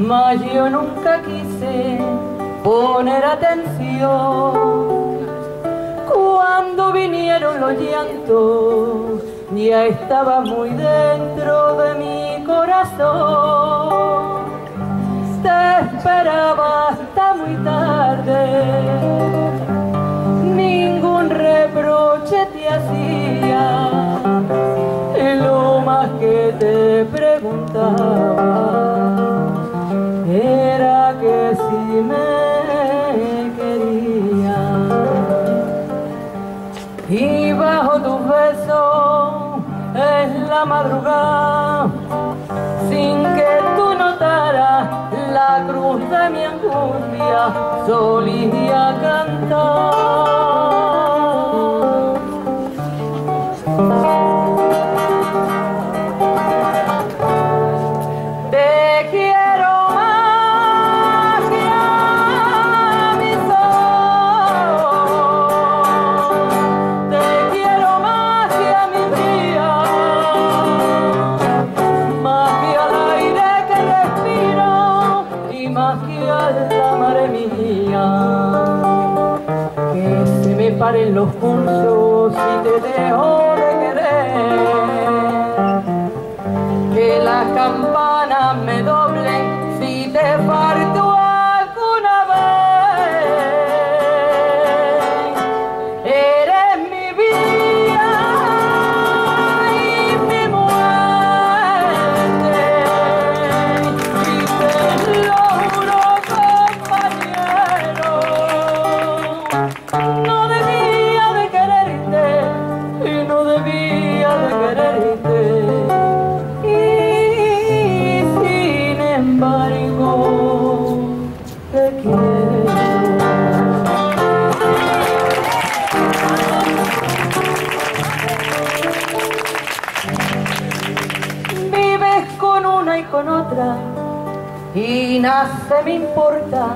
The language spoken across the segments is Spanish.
mas yo nunca quise poner atención. Cuando vinieron los llantos, ya estaba muy dentro de mi corazón. Te esperaba hasta muy tarde, ningún reproche te hacía, lo más que te preguntaba era que si me quería. Y bajo tus besos en la madrugada, sin que tú notaras la cruz de mi angustia, solía cantar. Te quiero más que a mi sol, te quiero más que a mi día, más que al aire que respiro y más que a la madre mía. Que se me paren los pulsos si te dejo de querer, que las campanas me doblen si te parto alguna vez. Eres mi vida y mi muerte, y te lo juro, compañero, no debía de quererte y no debía de quererte. Sin embargo, te quiero. Vives con una y con otra y nada se me importa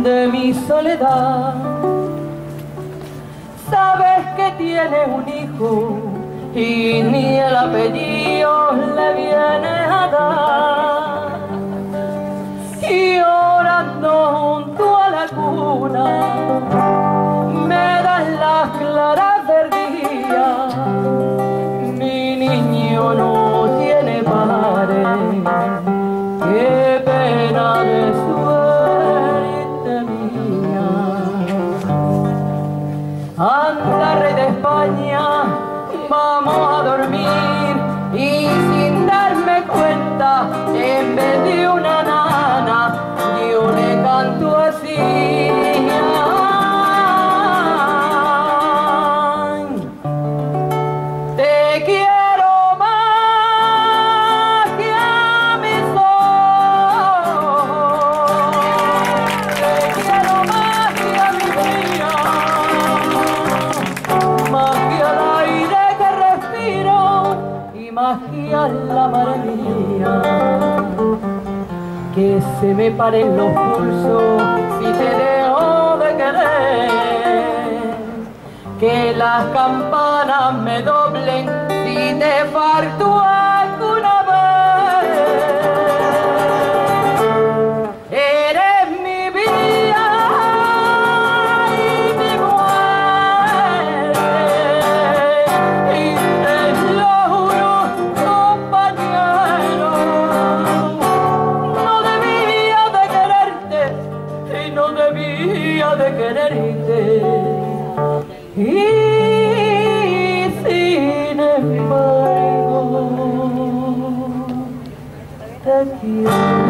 de mi soledad. Sabes que tienes un hijo y ni el apellido le viene a dar. Y orando junto a la cuna me das las claras del día. Mi niño no tiene padre, qué pena de suerte mía. Anda, rey de España, vamos a dormir, y sin darme cuenta, en vez de una nana, yo le canto así. Ay, te quiero más que a mi sol, te quiero más que a mi día, más que al aire que respiro y más que a la madre mía. Que se me paren los pulsos si te dejo de querer, que las campanas me doblen si te parto alguna vez. Eres mi vida y mi muerte, y te lo juro, compañero, no debía de quererte y no debía de quererte. Y sin embargo, te quiero.